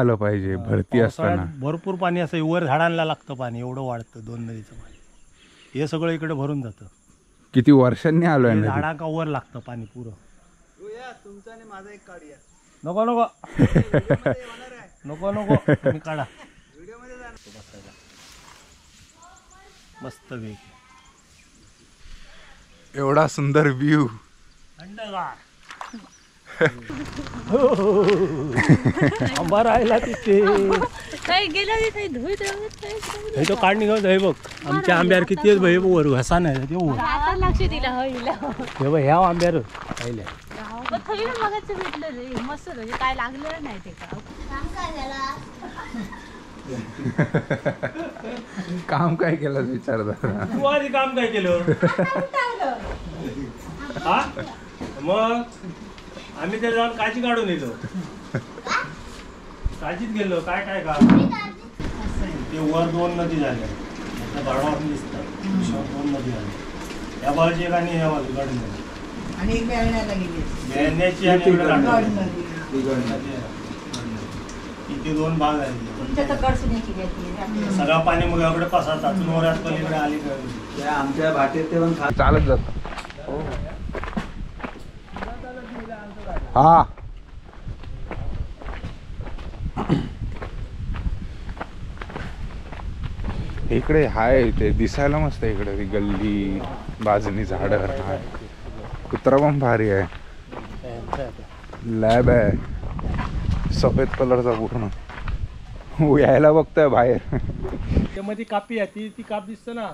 आलं पाहिजे भरती असताना. भरपूर पाणी असं वर झाडांना लागतं पाणी, एवढं वाढतं 2 नदीचं पाणी. हे सगळं इकडे भरून जातं. किती वर्षांनी आलोय नदी. झाडांका वर लागतं पाणी पुरं. तुमचा आणि माझा एक काढूया. नको नको नको नको तुम्ही काढा. मस्त वेग, एवढा सुंदर व्ह्यू. थंडगार आंबा राहिला तिथे. काही गेला काही धुई हे तो काढ निघत आहे बघ. आमच्या आंब्यावर किती आहेत भाई वर घसा नाही ते वर. आता लक्ष दिला होईल हे बघ ह्या आंब्यावर पाहिल्या. मगाच भेटलं रे मस्त काय लागलेलं नाही ते काम काय केलं विचारता. तू आधी काम काय केलं. हा मग आम्ही ते जाऊन काची काढून येतो. काचीत गेलो काय काय का ते वर 2 नदी झाल्या. गाडावरून दिसतात 2 नदी झाल्या. या बाजूची एक आणि ह्या बाजू गड नदी आणि एक बेळण्याला गेली. बेळण्याची आणि इकडे गड गड नदी. इथे 2 भाग आहेत. तुमच्या तर कडसुण्याची घेतली सगळं पाणी मग एवढे पसरतात. अजून वऱ्यात पलीकडे अलीकडे आमच्या भाटेत ते पण चालत जात. हा इकडे हाय ते दिसायला मस्त. इकडे ती गल्ली बाजूनी झाडं हाय. कुत्रा पण भारी आहे. लॅब आहे सफेद कलरचा पूर्ण. यायला बघतोय बाहेर. त्यामध्ये कापी आहे ती काप दिसत ना.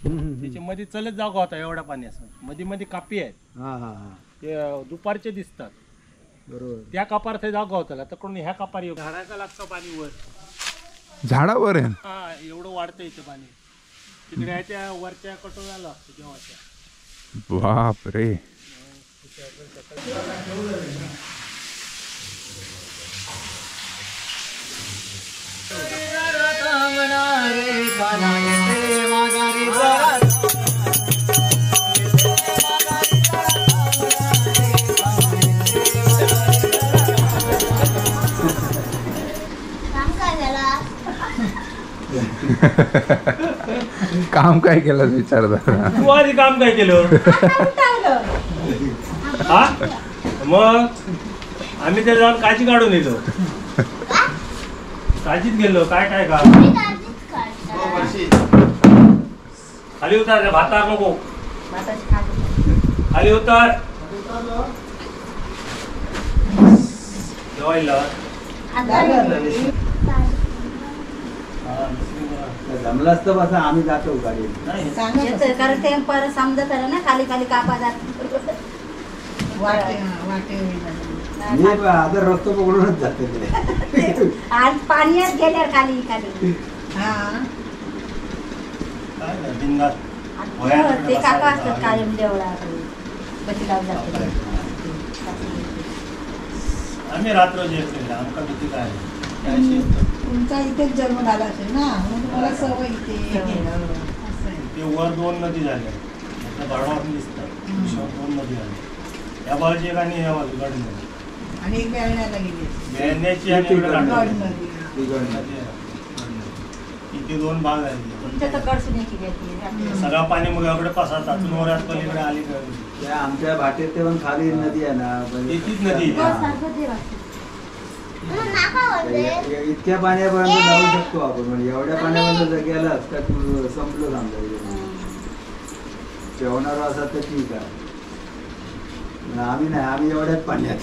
त्याच्या मध्ये चलत जागा होता एवढा पाणी असं. मध्ये कापी आहेत. ते दुपारचे दिसतात बरोबर. त्या कापार ते जागा होता तर ह्या कापार झाडाचा लागतं पाणी वर. झाडावर आहे. हा एवढं वाढतं इथे पाणी. तिकडे आहे त्या वरच्या कटोऱ्याला लागतं जेव्हा. बाप रे. काम काय केलं विचारता. तू आधी काम काय केलं. हा मग आम्ही ते जाऊन काची काढून येतो. काचीत गेलो काय काय का खाली उतार. भातार नको खाली उतार. जेवायला जमलं असतं बस आम्ही जातो गाडी. कारण ते परत समजत आलं ना खाली खाली कापा जात आता रस्ता पकडूनच जाते. आणि पाण्यात गेल्यावर खाली खाली ते काका असतात कायम देवळा बतीला जाते. आम्ही रात्र जेवतो. आमका भीती काय. तुमचा इथेच जन्म झाला असेल ना म्हणून तुम्हाला सवय इथे. ते वर 2 नदी झाल्या. गाडावरून दिसतात 2 नदी झाल्या. या बाजूची एक आणि ह्या बाजू गड नदी. आणि एक बेळण्याला गेली. बेळण्याची आणि इकडे गड गड नदी. इथे 2 भाग आहेत. तुमच्या तर कडसुण्याची घेतली सगळं पाणी मग एवढे पसरतात. अजून वऱ्यात पलीकडे अलीकडे आमच्या भाटेत ते पण खाली नदी आहे ना. तीच नदी. इतक्या पाण्यापर्यंत जाऊ शकतो आपण. म्हणजे एवढ्या पाण्यापर्यंत जर गेलास तर संपलं समजा. जेवणारा असा तर ठीक आहे. आम्ही नाही. आम्ही एवढ्याच पाण्यात.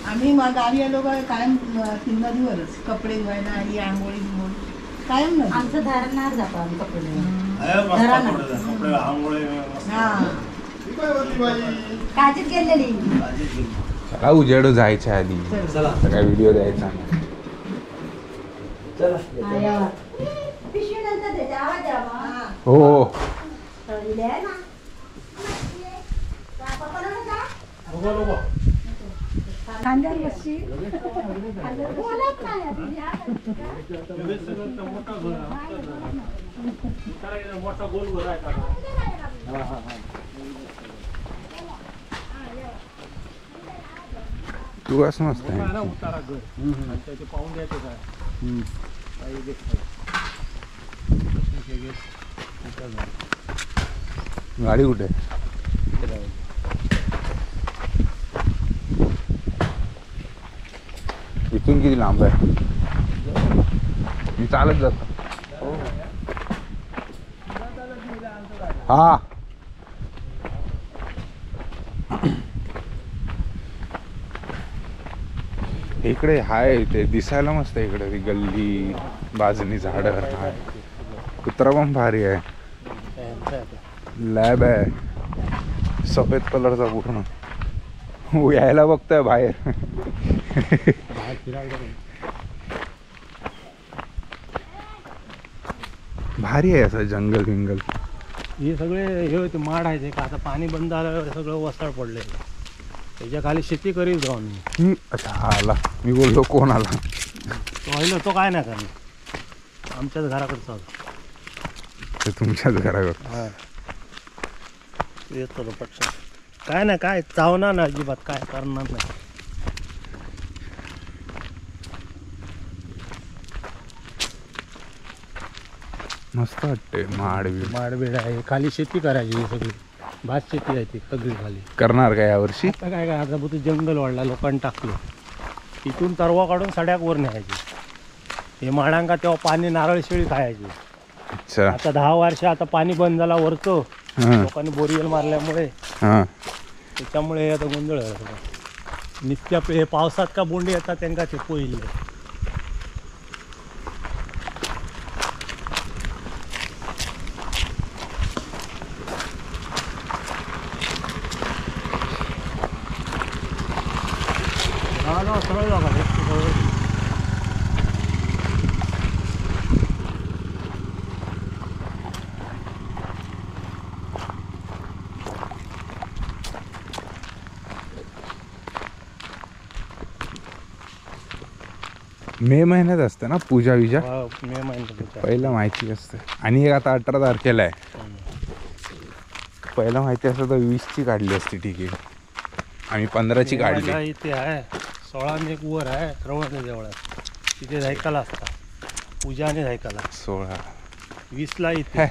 आम्ही गावी आलो का कायम नदीवरच कपडे धुवायला आणि आंघोळी कायम नदी. आमचं धरणार जातो आम्ही कपडे. काचीत गेलेली. चला उजेड जायच्या आधी सगळा व्हिडिओ द्यायचा. पिशवी नंतर त्याचा आवाज द्यावा. हो खांद्यावर बसशी मोठा गोल घर आहे का. सुवास मस्त मोठा आहे ना आहे. उतारा घर आणि त्याचे पाहून द्यायचे काय काही देत गाडी कुठे आहे? इथून किती लांब आहे? मी चालत जातो. हा इकडे हाय ते दिसायला मस्त आहे. इकडे ती गल्ली बाजूनी झाडं आहे. कुत्रा पण भारी आहे. लॅब आहे सफेद कलरचा पूर्ण. हो यायला बघतोय बाहेर. भारी आहे असं जंगल बिंगल. हे सगळे हे होते माड आहे का आता पाणी बंद झाल्यावर सगळं वसाड पडले. त्याच्या खाली शेती करीत जाऊन मी. अच्छा आला. मी बोललो कोण आला. तो आलो तो काय नाही करणार आमच्याच घराकडचा होता. ते तुमच्याच घरावर. हा येतो तो पक्ष काय नाही काय चावणार ना अजिबात काय करणार नाही. मस्त वाटते. माडबेड आहे खाली शेती करायची ही सगळी भात शेती आहे ती सगळी खाली. करणार का यावर्षी? आता काय काय आता बहुतेक जंगल वाढला लोकांनी टाकलं. इथून तरवा काढून सड्याकवर न्यायची. हे माडांका तेव्हा पाणी नारळ शेळी खायची. अच्छा आता 10 वर्ष आता पाणी बंद झाला वरतो हा लोकांनी बोरियल मारल्यामुळे हा. त्याच्यामुळे आता गोंधळ आहे. नित्या हे पावसात का बोंडे येतात त्यांना ते पोहिले. सरळ जागा मे महिन्यात असतं ना पूजा विजा? मे महिन्यात पहिलं माहिती असतं. आणि एक आता 18 तारखेला आहे. पहिलं माहिती असतं तर 20ची काढली असती तिकीट. आम्ही 15ची काढली. इथे आहे 16 मे वर आहे रवण जवळ तिथे झायकाला असता पूजा आणि झायकाला 16 20ला इथे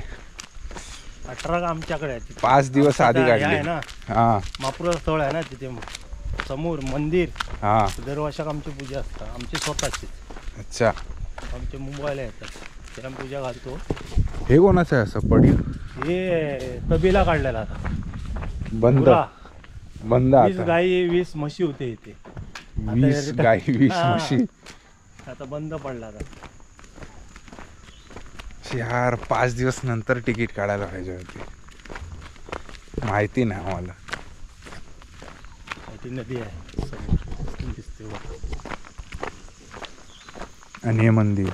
18 आमच्याकडे आहे. 5 दिवस आधी आहे काढली. ना हा महापुरा स्थळ आहे ना तिथे समोर मंदिर. हा दरवर्षाक आमची पूजा असतात आमची स्वतःची. अच्छा आमचे मुंबईला येतात त्याला पूजा घालतो. हे कोणाचं आहे असं पडील? हे तबेला काढलेला आता बंद पुरा. बंद 20 आता. गाई 20 म्हशी होते इथे. 20 गाई 20 हा. म्हशी. आता बंद पडला आता. यार 5 दिवस नंतर तिकीट काढायला पाहिजे होती. माहिती नाही आम्हाला. ती नदी आहे समोर दिसते वर. आणि हे मंदिर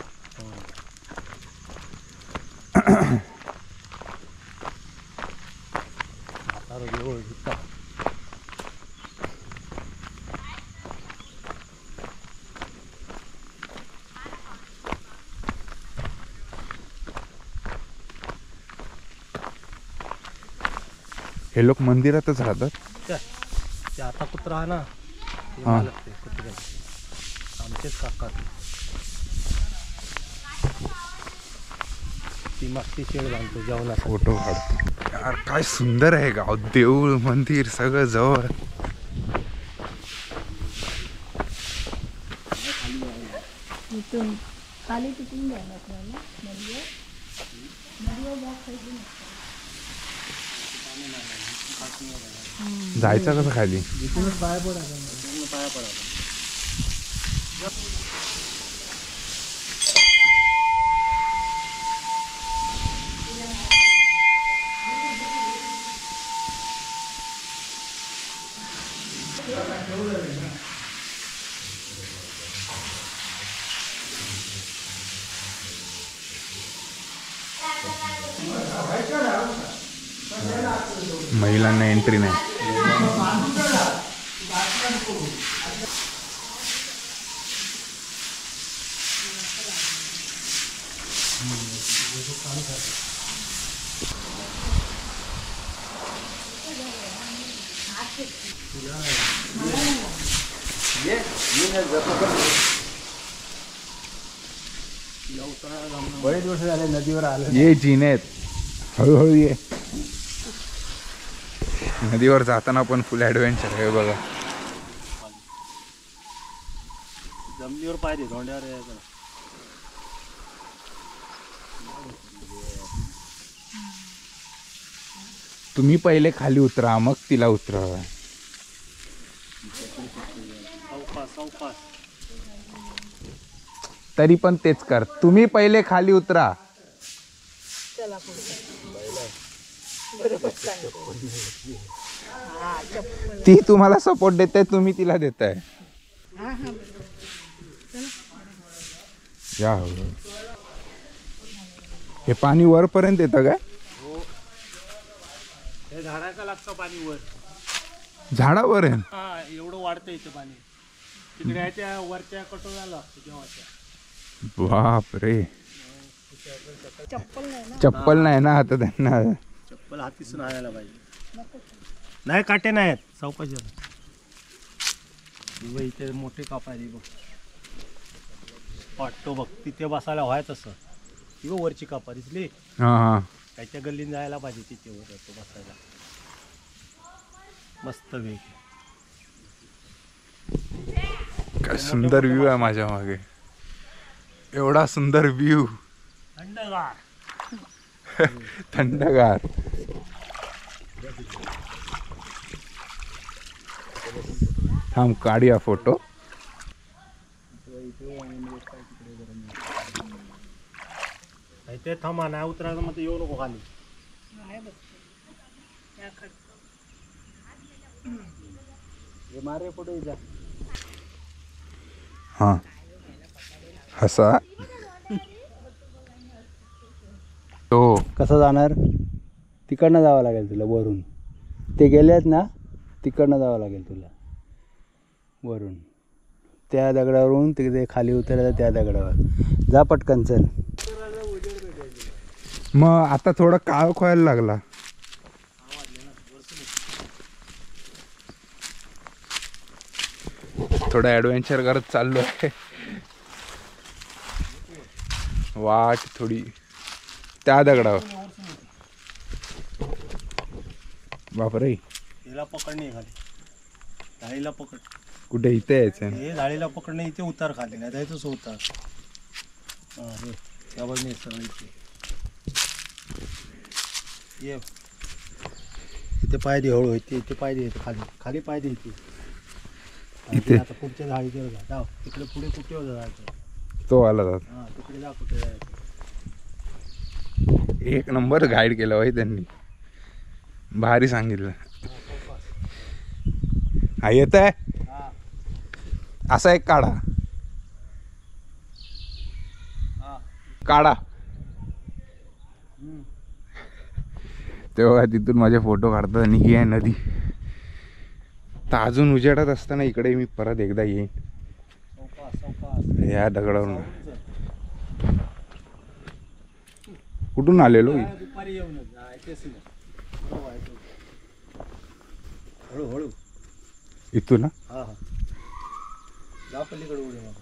आता जवळ दिसता. हे लोक मंदिरातच राहतात. ते आता कुत्रा आहे ना ते हा. मालक ते कुत्र्याचे आमचेच काका. ती मागची शेड बांधतो जेवणासाठी. फोटो काढतो. यार काय सुंदर आहे गाव. देऊळ मंदिर सगळं जवळ. इथून खाली तिथून जायला आपल्याला नदीवर जायचं कसं खाली? इथूनच पाया पडायला. महिलांना एंट्री नाही. बरेच वर्ष झाले नदीवर आलं. ये जिनेत हळूहळू ये. नदीवर जाताना पण फुल ॲडव्हेंचर आहे बघा. जमिनीवर पाहिजे धोंड्यावर यायचं. तुम्ही पहिले खाली उतरा मग तिला उतरा. सावकाश सावकाश. तरी पण तेच कर. तुम्ही पहिले खाली उतरा. चला बरोबर सांगतो. ती तुम्हाला सपोर्ट देते तुम्ही तिला देताय. या हळूहळू. हे पाणी वरपर्यंत येतं का? हे झाडाचा लागतं पाणी वर. झाडापर्यंत? हा एवढं वाढतं इथं पाणी. तिकडे आहे त्या वरच्या कटोऱ्याला लागतं जेव्हाच्या. बाप रे. चप्पल नाही ना आता त्यांना. चप्पल हातीच आणायला पाहिजे. नाही काटे नाही आहेत. सावकाश इथे मोठे काप आहे बघ. वाटतो बघ तिथे बसायला व्हायचं असं. ती वरची कापा दिसली. हा हा. त्याच्या गल्लीत जायला पाहिजे तिथे वर बसायला. मस्त वेग. काय सुंदर व्ह्यू आहे माझ्या मागे. एवढा सुंदर व्ह्यू. थंडगार. थंडगार. थांब काढूया फोटो. ते थांबा नाही उतरायचं मग येऊ नको खाली. मारे पुढे जा. हा हसा. तो कसं जाणार? तिकडनं जावं लागेल तुला वरून. ते गेलेत ना तिकडनं जावं लागेल तुला वरून. त्या दगडावरून तिकडे खाली उतरायचं. त्या दगडावर जा पटकन चल. मग आता थोडा काळ खोयाला लागला. थोडा ॲडव्हेंचर करत चाललो आहे. वाट थोडी त्या दगडावर. बापरे. हिला पकडणे खाली. जाळीला पकड. कुठे इथे यायचं? हे जाळीला पकडणे इथे उतार खाली नाही जायचंच उतार. हा हे त्यावर नाही सरळ इथे ये. इथे पाय दे हळू. इथे पाय दे. खाली खाली पाय दे इथे. इथे आता पुढच्या झाडीवर जा. जाऊ तिकडे पुढे कुठे जायचं. तो आला जात. हा तिकडे जा कुठे जायचं. एक नंबर गाईड केलं भाई त्यांनी. भारी सांगितलं. हा येत आहे. हा असा एक काढा. हा काढा. तेव्हा तिथून माझे फोटो काढतात. आणि ही आहे नदी. तर अजून उजेडात असताना इकडे मी परत एकदा येईन. सावकाश सावकाश. या दगडावरून. कुठून आलेलो? दुपारी येऊन जायचेच नाही. हळू हळू. इथून ना. हा हा जा पलीकडे उडे मग.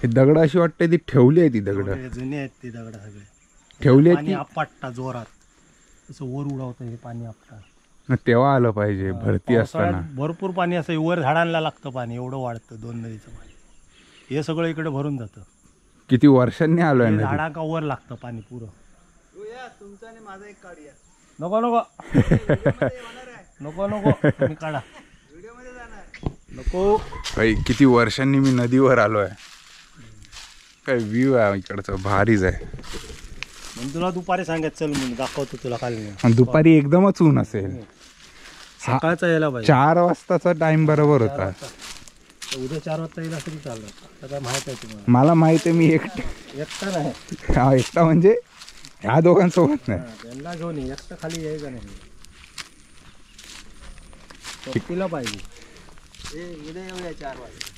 हे दगड अशी वाटते ती ठेवली आहे. ती दगड जुने आहेत ते दगड सगळे. ठेवली आहेत पाणी ती. आपटता जोरात. असं वर उडवतं हे पाणी आपटा. तेव्हा आलं पाहिजे भरती असताना. पावसाळ्यात भरपूर पाणी असं वर झाडांना लागतं पाणी. एवढं वाढतं 2 नदीचं पाणी. हे सगळं इकडे भरून जातं. किती वर्षांनी आलोय ना. झाडांका वर लागतं पाणी पुरं. तुमचा आणि माझा एक काढूया. नको नको नको नको तुम्ही काढा. व्हिडिओमध्ये जाणार. नको. भाई किती वर्षांनी मी नदीवर आलोय. काय व्ह्यू आहे इकडचं. भारीच आहे. म्हणून तुला दुपारी सांगत चल म्हणून दाखवतो तुला खाली. आणि दुपारी एकदमच ऊन असेल. सकाळचा यायला पाहिजे. 4 वाजताचा टाइम बरोबर होता. उद्या 4 वाजता येईल असं चाललं. आता काय माहित आहे तुम्हाला. मला माहिती आहे. मी एकटा नाही. हा एकटा म्हणजे ह्या दोघांसोबत नाही. त्यांना घेऊन ये. एकटा खाली यायचं नाही. चौकीला पाहिजे. उद्या येऊया 4 वाजता.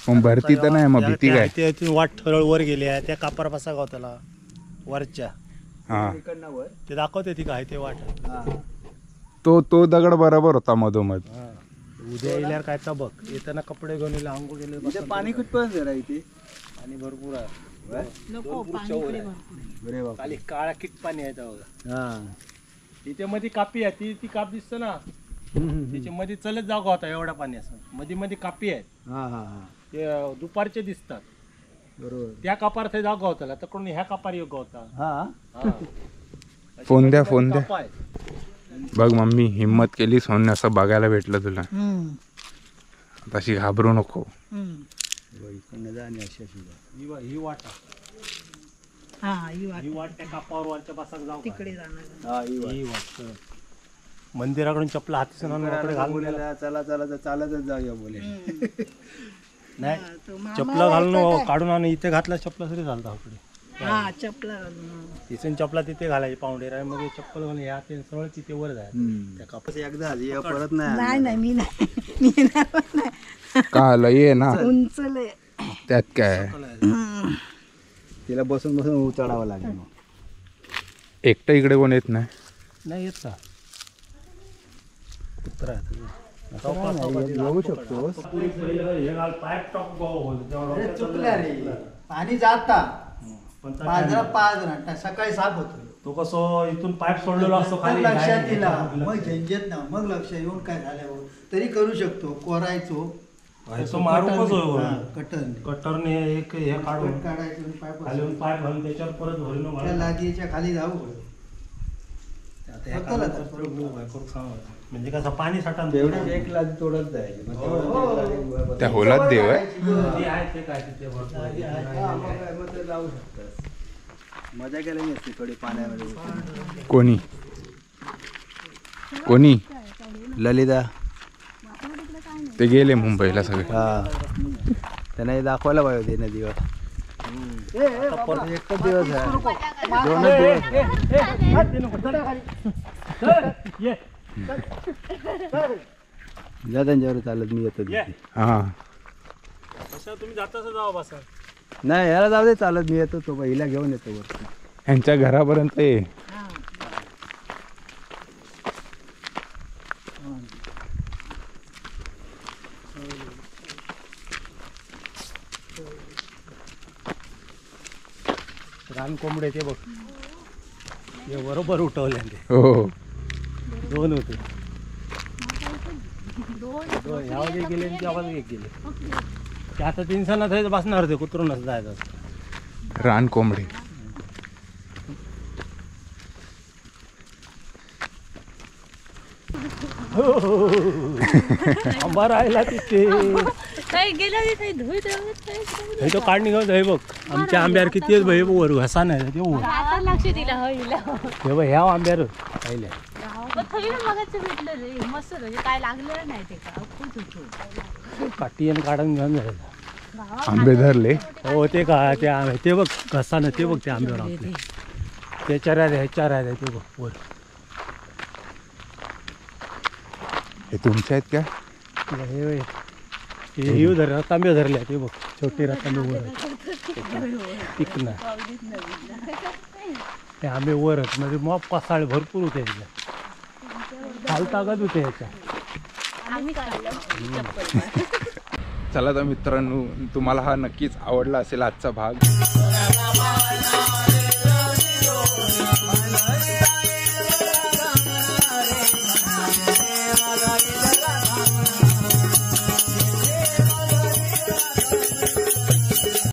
मग भरती तर नाही. मग भीती काय? वाट ठरळ वर गेल्या त्या कापार बसा गाव त्याला वरच्या हा इकडनं वर ते दाखवते ती काय ते वाट तो दगड बरोबर होता मधोमध. उद्या येल्यावर काय बघ येताना कपडे घेऊन येले आंघोळ गेले इथे पाणी कुठपर्यंत जरा इथे आणि भरपूर आहे नको पाणी इकडे भरपूर. अरे बाप खाली काळा किट पाणी आहे बघा. हा इथे मध्ये कापी आहे ती काप दिसत ना त्याच्या मध्ये चलत जागा होता एवढा पाणी असं मध्ये मध्ये कापी आहेत हा हा हा ते दुपारचे दिसतात बरोबर त्या कापार ते जागा होता तर कोण ह्या कापार योग्य होता हा फोन द्या, अशी फोन द्या. कापा आहेत. बघ मम्मी हिम्मत केली सोन्या असं बघायला भेटलं तुला. तशी घाबरू नको. इकडनं जा आणि अशी अशी जा. ही वाटा हा ही वाट ही वाट त्या कापावर वरच्या पासाक जाऊ का? तिकडे जाणार हा ही वाट मंदिराकडून चपला हाती घालून बोलायला चला चला तर चालतच जाऊया बोले नाही चपला घालून काढून आणि इथे घातला चपला तरी घालता इकडे हा चपला घालून तिथून चपला तिथे घालायची पावडेरा मध्ये चप्पल घालून ह्या ते सरळ तिथे वर जायचं त्या कापास एकदा आली परत नाही नाही मी नाही मी येणार नाही का आलं ये ना उंच लय त्यात काय. तिला बसून बसून चढावं लागेल मग. एकटं इकडे कोण येत नाही. नाही येत का कुत्रा येऊ शकतो चुकल्या रे पाणी जाता पाच सकाळी साफ होतो तो कसं इथून पाईप सोडलेला असतो मग लक्षात दिला मग झंझट ना मग लक्ष येऊन काय झाल्यावर तरी करू शकतो कोरायचो कटरने एक हे काढून काढायचं पाईप खाली पाईप घालून त्याच्यावर परत भरून त्या लागीच्या खाली जाऊ म्हणजे कसं पाणी साठा तेवढे एक लादी तोडत जायचे त्या होलात देव आहे. ते काय तिथे भरपूर जाऊ शकतात मजा केली नसते थोडी पाण्यामध्ये. कोणी कोणी ललिता ते गेले मुंबईला सगळे. हा त्यांना हे दाखवायला पाहिजे होते नदीवर. एकच दिवस आहे दोनच दिवस जा त्यांच्यावर चालत मी येतो तिथे. हा तुम्ही जाताच जावा बसा नाही याला जाऊ दे चालत मी येतो तो हिला घेऊन येतो वरती. ह्यांच्या घरापर्यंत ये. रान कोंबडे ते बघ हे बरोबर उठवले हो दोन होते दोन ह्यावर एक गेले आणि त्यावर एक गेले ते आता 3 सणात बसणार होते कुत्रूनच जायचं रान कोंबडे. आंबा राहिला तिथे काही गेलं काही धुईत हे तो काढणी घेऊन हे बघ आमच्या आंब्यावर किती आहेत भाई वर घसा नाही ते वर आता लक्ष दिलं होईल हे बघ ह्या आंब्यावर पाहिल्या थोडी मगाच भेटलं रे मस्त म्हणजे काय लागलं नाही ते का खूप होतो काठी आणि काढून घेऊन जायचं आंबे धरले. हो ते का ते आंबे ते बघ घसा ना ते बघ ते आंब्यावर आपले ते ह्याच्या राहिले ते बघ वर हे तुमचे आहेत का. हे धर रतांबे धरले ते बघ छोटे रतांबे वर पिकना ते आंबे वर आहेत म्हणजे मग पासाळे भरपूर होते काल ताकद होते ह्याच्या आम्ही काढलं चला तर मित्रांनो तुम्हाला हा नक्कीच आवडला असेल आजचा भाग.